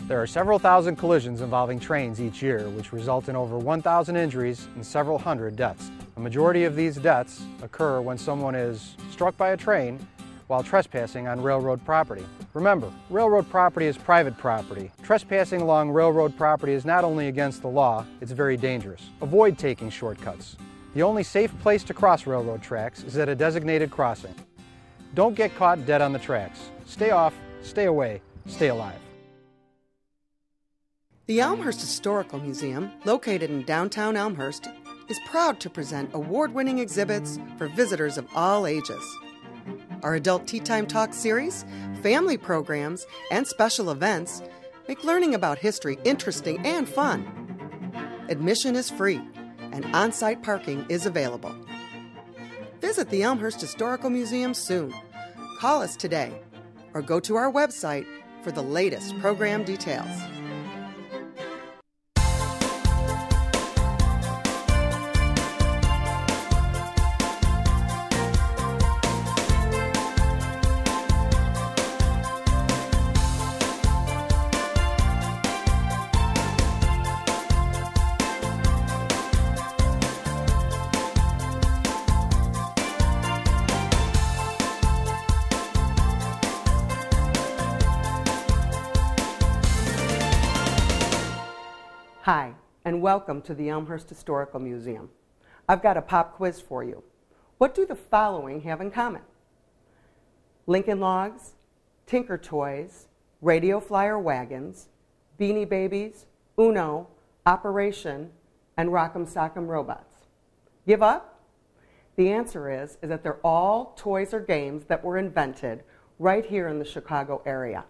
There are several thousand collisions involving trains each year, which result in over 1,000 injuries and several hundred deaths. A majority of these deaths occur when someone is struck by a train while trespassing on railroad property. Remember, railroad property is private property. Trespassing along railroad property is not only against the law, it's very dangerous. Avoid taking shortcuts. The only safe place to cross railroad tracks is at a designated crossing. Don't get caught dead on the tracks. Stay off, stay away, stay alive. The Elmhurst Historical Museum, located in downtown Elmhurst, is proud to present award-winning exhibits for visitors of all ages. Our Adult Tea Time Talk series, family programs, and special events make learning about history interesting and fun. Admission is free, and on-site parking is available. Visit the Elmhurst Historical Museum soon. Call us today, or go to our website for the latest program details. Hi, and welcome to the Elmhurst Historical Museum. I've got a pop quiz for you. What do the following have in common? Lincoln Logs, Tinker Toys, Radio Flyer Wagons, Beanie Babies, Uno, Operation, and Rock'em Sock'em Robots. Give up? The answer is that they're all toys or games that were invented right here in the Chicago area.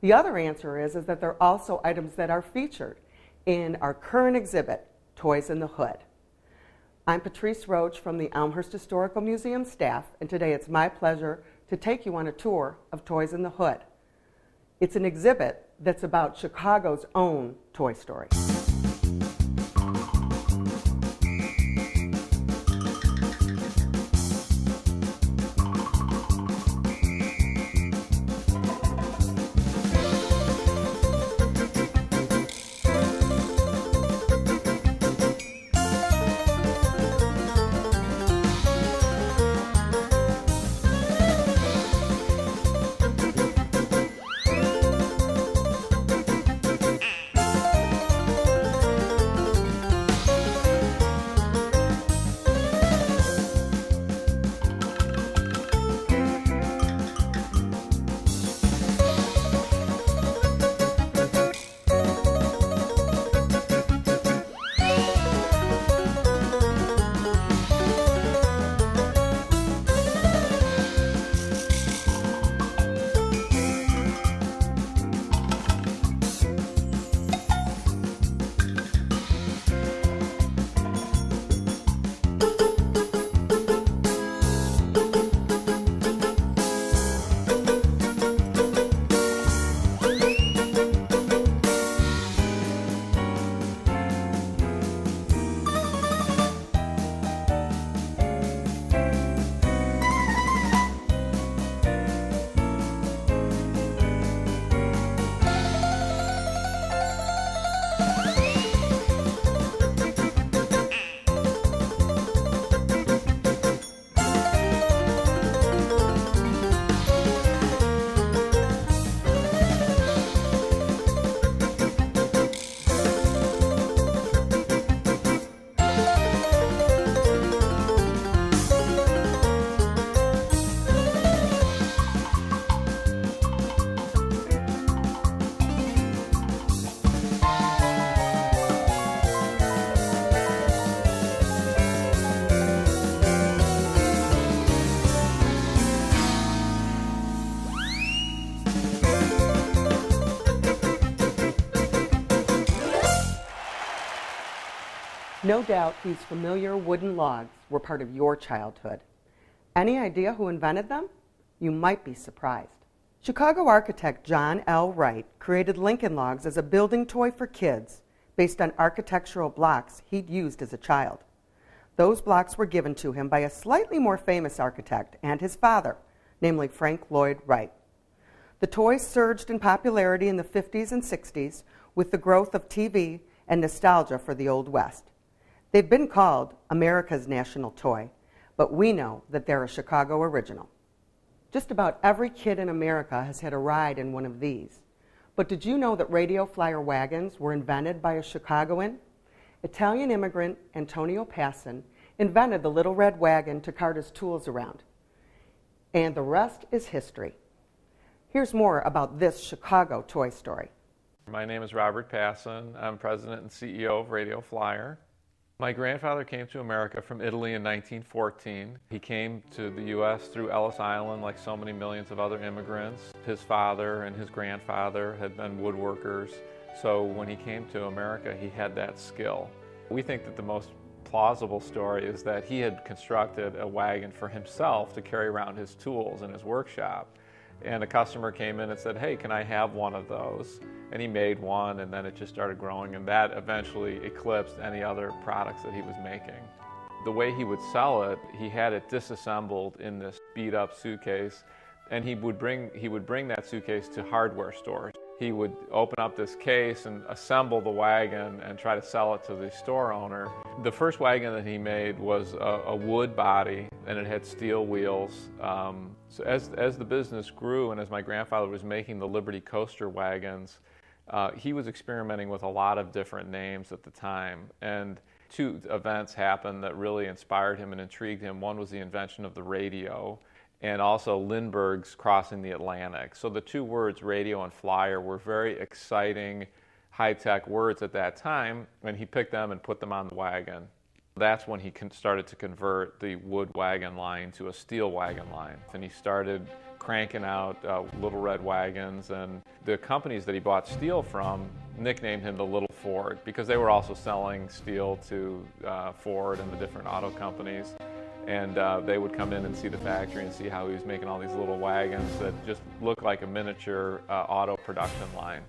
The other answer is that they're also items that are featured in our current exhibit, Toys in the Hood. I'm Patrice Roach from the Elmhurst Historical Museum staff, and today it's my pleasure to take you on a tour of Toys in the Hood. It's an exhibit that's about Chicago's own Toy Story. No doubt these familiar wooden logs were part of your childhood. Any idea who invented them? You might be surprised. Chicago architect John L. Wright created Lincoln Logs as a building toy for kids based on architectural blocks he'd used as a child. Those blocks were given to him by a slightly more famous architect and his father, namely Frank Lloyd Wright. The toys surged in popularity in the 50s and 60s with the growth of TV and nostalgia for the Old West. They've been called America's national toy, but we know that they're a Chicago original. Just about every kid in America has had a ride in one of these. But did you know that radio flyer wagons were invented by a Chicagoan? Italian immigrant Antonio Passon invented the little red wagon to cart his tools around. And the rest is history. Here's more about this Chicago toy story. My name is Robert Passon. I'm president and CEO of Radio Flyer. My grandfather came to America from Italy in 1914. He came to the U.S. through Ellis Island like so many millions of other immigrants. His father and his grandfather had been woodworkers, so when he came to America, he had that skill. We think that the most plausible story is that he had constructed a wagon for himself to carry around his tools in his workshop. And a customer came in and said, "Hey, can I have one of those?" And he made one, and then it just started growing, and that eventually eclipsed any other products that he was making. The way he would sell it, he had it disassembled in this beat-up suitcase, and he would bring that suitcase to hardware stores. He would open up this case and assemble the wagon and try to sell it to the store owner. The first wagon that he made was a wood body, and it had steel wheels. So as the business grew, and as my grandfather was making the Liberty Coaster wagons, he was experimenting with a lot of different names at the time. And two events happened that really inspired him and intrigued him. One was the invention of the radio, and also Lindbergh's crossing the Atlantic. So the two words radio and flyer were very exciting, high-tech words at that time, and he picked them and put them on the wagon. That's when he started to convert the wood wagon line to a steel wagon line. And he started cranking out little red wagons, and the companies that he bought steel from nicknamed him the Little Ford because they were also selling steel to Ford and the different auto companies. And they would come in and see the factory and see how he was making all these little wagons that just looked like a miniature auto production line.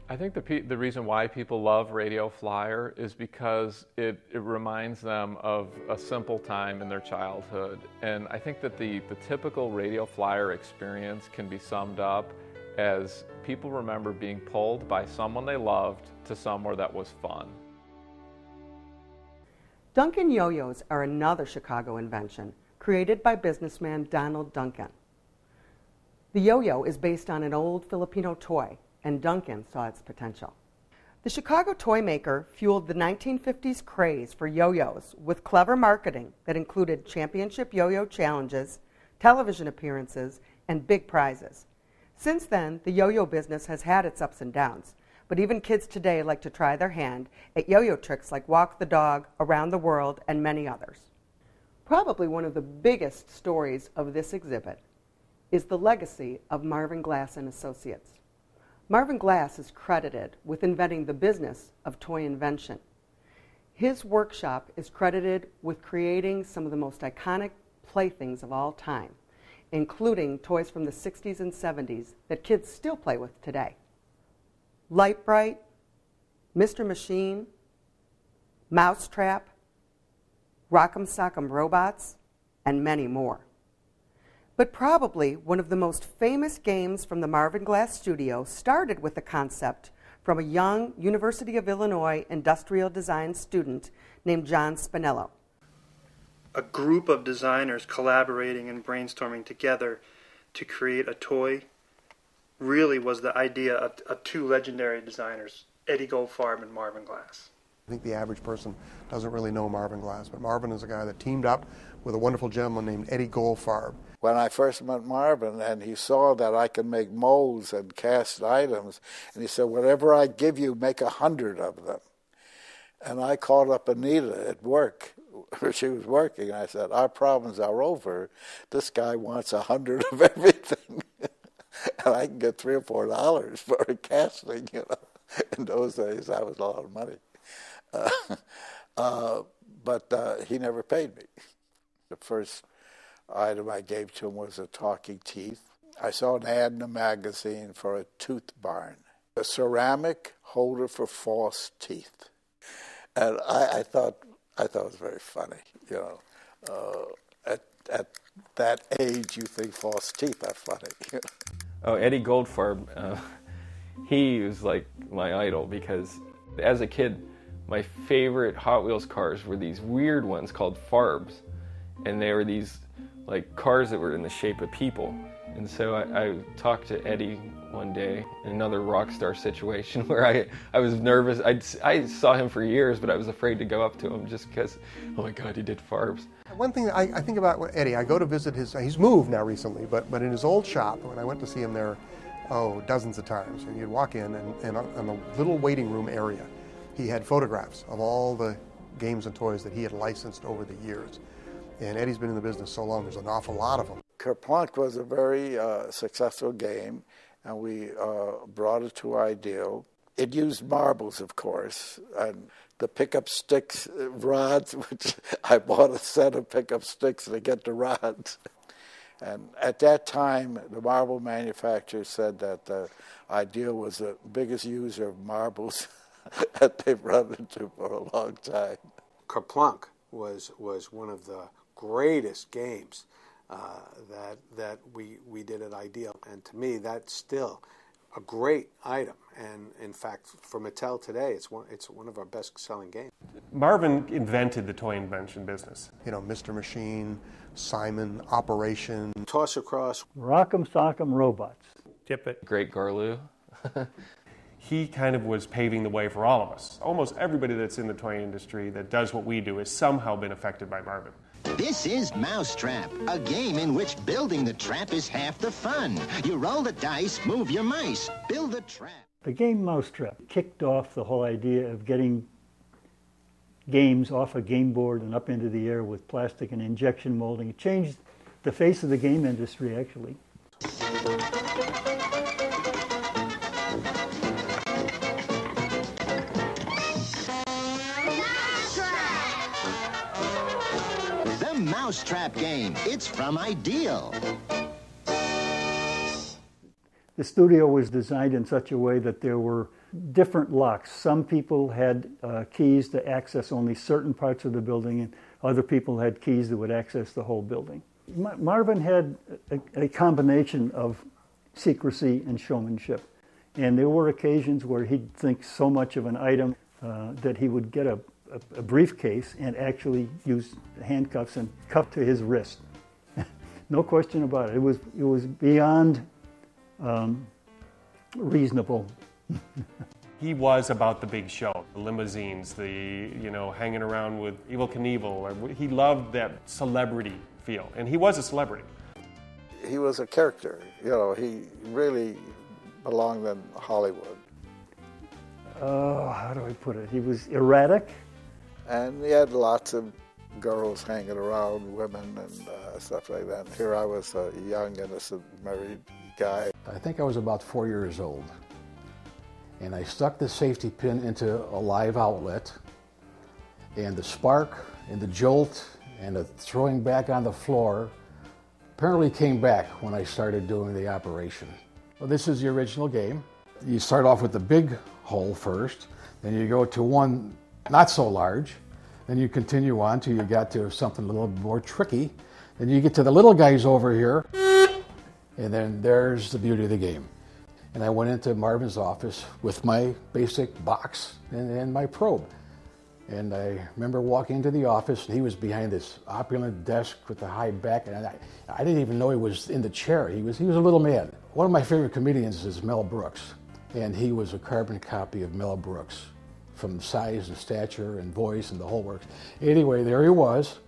I think the reason why people love Radio Flyer is because it reminds them of a simple time in their childhood. And I think that the typical Radio Flyer experience can be summed up as people remember being pulled by someone they loved to somewhere that was fun. Duncan yo-yos are another Chicago invention created by businessman Donald Duncan. The yo-yo is based on an old Filipino toy, and Duncan saw its potential. The Chicago toy maker fueled the 1950s craze for yo-yos with clever marketing that included championship yo-yo challenges, television appearances, and big prizes. Since then, the yo-yo business has had its ups and downs, but even kids today like to try their hand at yo-yo tricks like walk the dog, around the world, and many others. Probably one of the biggest stories of this exhibit is the legacy of Marvin Glass and Associates. Marvin Glass is credited with inventing the business of toy invention. His workshop is credited with creating some of the most iconic playthings of all time, including toys from the 60s and 70s that kids still play with today. Light-Bright, Mr. Machine, Mousetrap, Rock'em Sock'em Robots, and many more. But probably one of the most famous games from the Marvin Glass studio started with the concept from a young University of Illinois industrial design student named John Spinello. A group of designers collaborating and brainstorming together to create a toy really was the idea of two legendary designers, Eddie Goldfarb and Marvin Glass. I think the average person doesn't really know Marvin Glass, but Marvin is a guy that teamed up with a wonderful gentleman named Eddie Goldfarb. When I first met Marvin and he saw that I could make molds and cast items, and he said, "Whatever I give you, make 100 of them." And I called up Anita at work, where she was working, and I said, "Our problems are over. This guy wants 100 of everything." And I can get $3 or $4 for a casting, you know. In those days, that was a lot of money. But he never paid me. The first item I gave to him was a talking teeth. I saw an ad in a magazine for a tooth barn, a ceramic holder for false teeth. And I thought it was very funny, you know. At that age, you think false teeth are funny. Oh, Eddie Goldfarb, he was like my idol because as a kid, my favorite Hot Wheels cars were these weird ones called Farbs. And they were these like cars that were in the shape of people. And so I talked to Eddie one day in another rock star situation where I was nervous. I saw him for years, but I was afraid to go up to him just because, oh my God, he did Farbs. One thing I think about with Eddie, I go to visit he's moved now recently, but in his old shop, when I went to see him there, dozens of times, and you'd walk in and on the little waiting room area, he had photographs of all the games and toys that he had licensed over the years. And Eddie's been in the business so long, there's an awful lot of them. Kerplunk was a very successful game, and we brought it to Ideal. It used marbles, of course, and the pickup sticks, rods, which I bought a set of pickup sticks to get the rods. And at that time, the marble manufacturer said that Ideal was the biggest user of marbles that they've run into for a long time. Kerplunk was one of the greatest games that we did at Ideal, and to me that's still a great item, and in fact for Mattel today it's one of our best selling games. Marvin invented the toy invention business. You know, Mr. Machine, Simon, Operation, Toss Across, Rock'em Sock'em Robots, Tip It, Great Garloo. He kind of was paving the way for all of us. Almost everybody that's in the toy industry that does what we do has somehow been affected by Marvin. This is Mousetrap, a game in which building the trap is half the fun. You roll the dice, move your mice, build the trap. The game Mousetrap kicked off the whole idea of getting games off a game board and up into the air with plastic and injection molding. It changed the face of the game industry, actually. Mousetrap game. It's from Ideal. The studio was designed in such a way that there were different locks. Some people had keys to access only certain parts of the building, and other people had keys that would access the whole building. Marvin had a combination of secrecy and showmanship. And there were occasions where he'd think so much of an item that he would get a briefcase and actually use handcuffs and cuff to his wrist. No question about it. It was beyond reasonable. He was about the big show, the limousines, hanging around with Evel Knievel. He loved that celebrity feel, and he was a celebrity. He was a character. He really belonged in Hollywood. How do I put it? He was erratic. And he had lots of girls hanging around, women and stuff like that. Here I was a young, innocent, married guy. I think I was about 4 years old. And I stuck the safety pin into a live outlet. And the spark and the jolt and the throwing back on the floor apparently came back when I started doing the operation. Well, this is the original game. You start off with the big hole first, then you go to one not so large, then you continue on till you got to something a little more tricky, then you get to the little guys over here, and then there's the beauty of the game. And I went into Marvin's office with my basic box and my probe. And I remember walking into the office, and he was behind this opulent desk with the high back, and I didn't even know he was in the chair. He was a little man. One of my favorite comedians is Mel Brooks, and he was a carbon copy of Mel Brooks, from size and stature and voice and the whole works. Anyway, there he was,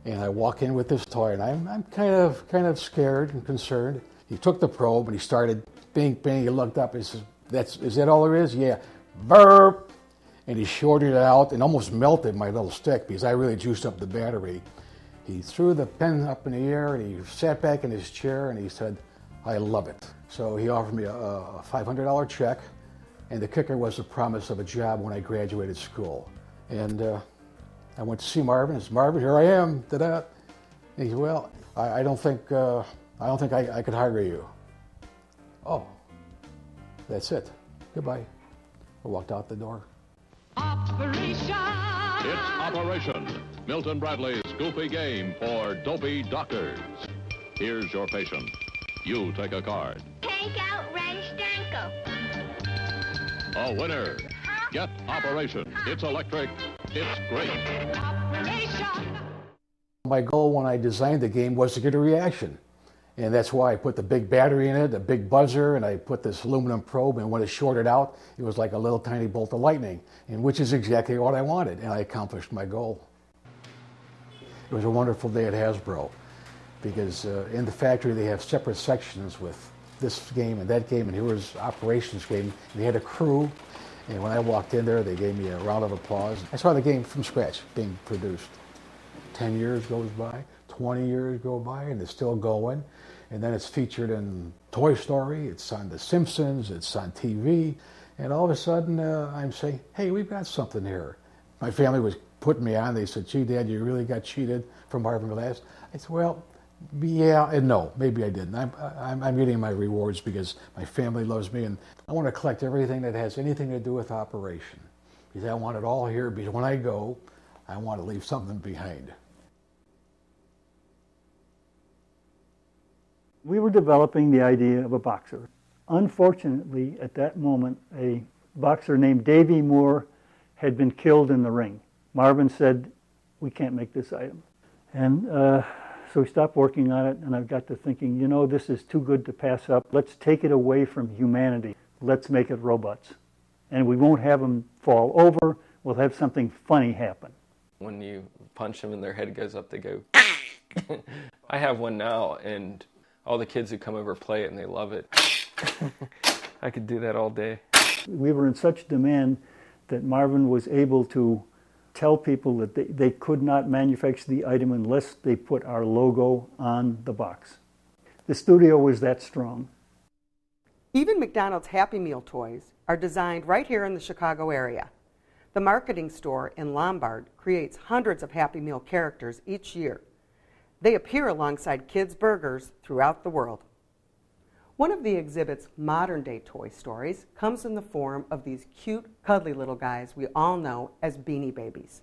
and I walk in with this toy, and I'm kind of scared and concerned. He took the probe and he started bing, bing. He looked up and he says, "Is that all there is?" "Yeah." Burp. And he shorted it out and almost melted my little stick because I really juiced up the battery. He threw the pen up in the air and he sat back in his chair and he said, "I love it." So he offered me a $500 check. And the kicker was the promise of a job when I graduated school. And I went to see Marvin. I said, "Marvin, here I am." Da-da. And he said, "Well, I don't think I could hire you." "Oh, that's it. Goodbye." I walked out the door. Operation! It's Operation, Milton Bradley's goofy game for dopey doctors. Here's your patient. You take a card. yank out Ren Stanko. A winner. Get Operation. It's electric. It's great. Operation. My goal when I designed the game was to get a reaction. And that's why I put the big battery in it, a big buzzer, and I put this aluminum probe, and when it shorted out, it was like a little tiny bolt of lightning, and which is exactly what I wanted, and I accomplished my goal. It was a wonderful day at Hasbro, because in the factory they have separate sections with this game and that game, and here was operations game. They had a crew, and when I walked in there, they gave me a round of applause. I saw the game from scratch being produced. 10 years goes by, 20 years go by, and it's still going. And then it's featured in Toy Story, it's on The Simpsons, it's on TV, and all of a sudden I'm saying, hey, we've got something here. My family was putting me on. They said, gee, Dad, you really got cheated from Marvin Glass? I said, well, yeah and no, maybe I didn't. I'm getting my rewards because my family loves me, and I want to collect everything that has anything to do with operation. Because I want it all here, because when I go, I want to leave something behind. We were developing the idea of a boxer. Unfortunately, at that moment, a boxer named Davy Moore had been killed in the ring. Marvin said, we can't make this item. And so we stopped working on it, and I got to thinking, you know, this is too good to pass up. Let's take it away from humanity. Let's make it robots. And we won't have them fall over. We'll have something funny happen. When you punch them and their head goes up, they go. I have one now, and all the kids who come over play it, and they love it. I could do that all day. We were in such demand that Marvin was able to tell people that they could not manufacture the item unless they put our logo on the box. The studio was that strong. Even McDonald's Happy Meal toys are designed right here in the Chicago area. The marketing store in Lombard creates hundreds of Happy Meal characters each year. They appear alongside kids' burgers throughout the world. One of the exhibit's modern-day Toy Stories comes in the form of these cute, cuddly little guys we all know as Beanie Babies.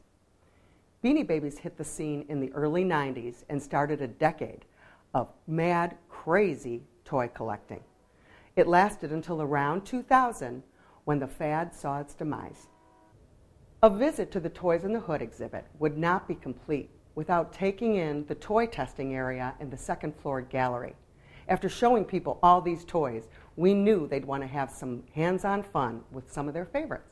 Beanie Babies hit the scene in the early 90s and started a decade of mad, crazy toy collecting. It lasted until around 2000, when the fad saw its demise. A visit to the Toys in the Hood exhibit would not be complete without taking in the toy testing area in the second floor gallery. After showing people all these toys, we knew they'd want to have some hands-on fun with some of their favorites.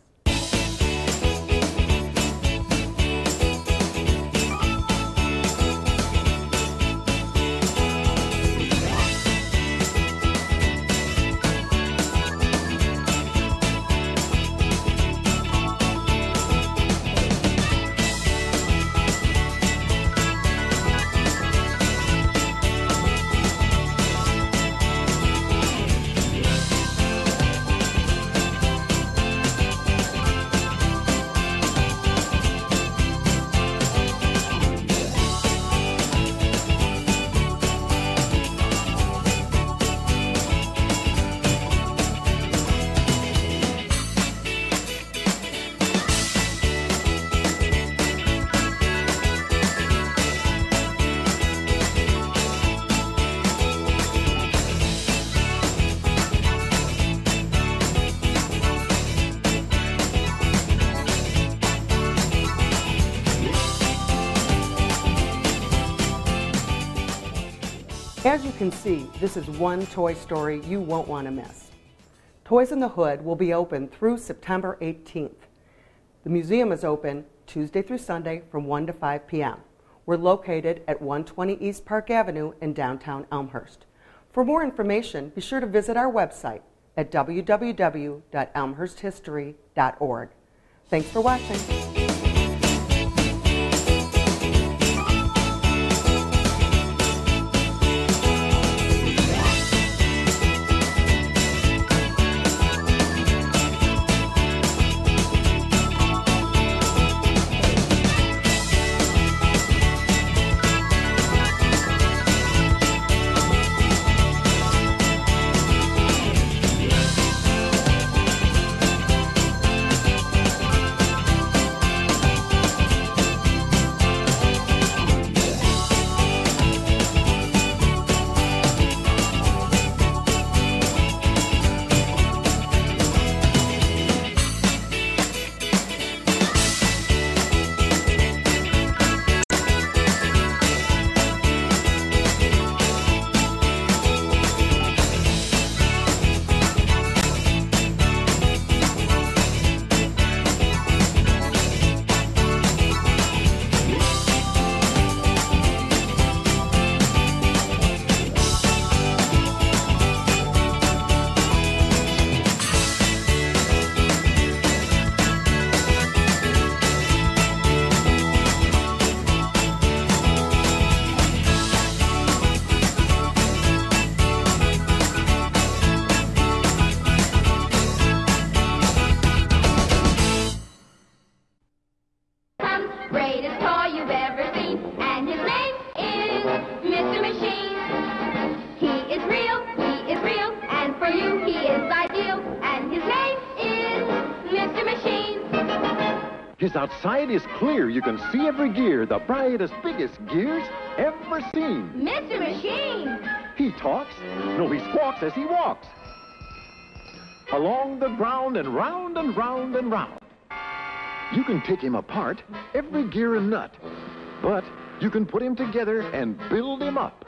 As you can see, this is one Toy Story you won't want to miss. Toys in the Hood will be open through September 18th. The museum is open Tuesday through Sunday from 1 to 5 p.m. We're located at 120 East Park Avenue in downtown Elmhurst. For more information, be sure to visit our website at www.elmhursthistory.org. Thanks for watching. His outside is clear. You can see every gear, the brightest, biggest gears ever seen. Mr. Machine! He talks. No, he squawks as he walks. Along the ground and round and round and round. You can take him apart, every gear and nut. But you can put him together and build him up.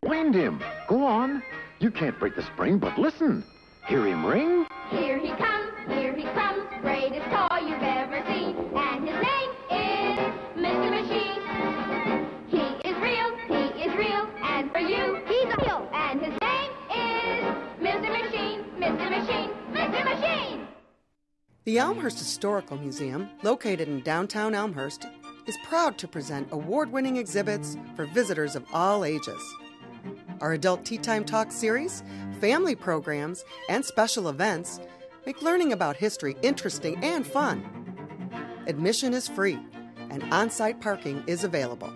Wind him. Go on. You can't break the spring, but listen. Hear him ring? Here he comes, greatest toy you've ever seen. And his name is Mr. Machine. He is real, and for you, he's real. And his name is Mr. Machine, Mr. Machine, Mr. Machine. The Elmhurst Historical Museum, located in downtown Elmhurst, is proud to present award-winning exhibits for visitors of all ages. Our Adult Tea Time Talk series, family programs, and special events make learning about history interesting and fun. Admission is free, and on-site parking is available.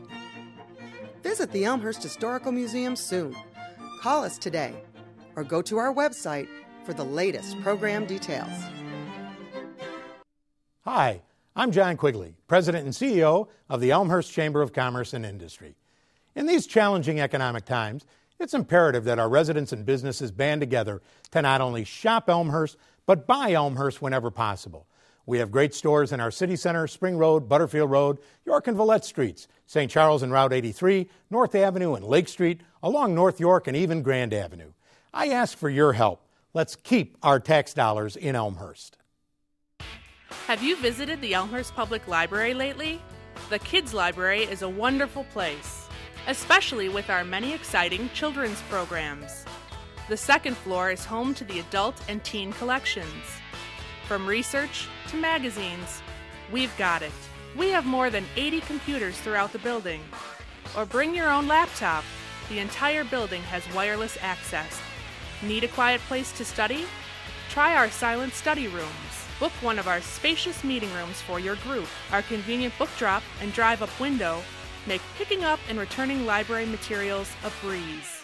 Visit the Elmhurst Historical Museum soon. Call us today, or go to our website for the latest program details. Hi, I'm John Quigley, President and CEO of the Elmhurst Chamber of Commerce and Industry. In these challenging economic times, it's imperative that our residents and businesses band together to not only shop Elmhurst, but buy Elmhurst whenever possible. We have great stores in our city center, Spring Road, Butterfield Road, York and Villette Streets, St. Charles and Route 83, North Avenue and Lake Street, along North York and even Grand Avenue. I ask for your help. Let's keep our tax dollars in Elmhurst. Have you visited the Elmhurst Public Library lately? The Kids Library is a wonderful place, especially with our many exciting children's programs. The second floor is home to the adult and teen collections. From research to magazines, we've got it. We have more than 80 computers throughout the building. Or bring your own laptop. The entire building has wireless access. Need a quiet place to study? Try our silent study rooms. Book one of our spacious meeting rooms for your group. Our convenient book drop and drive-up window make picking up and returning library materials a breeze.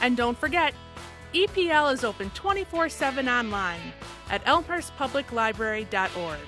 And don't forget, EPL is open 24/7 online at elmhurstpubliclibrary.org.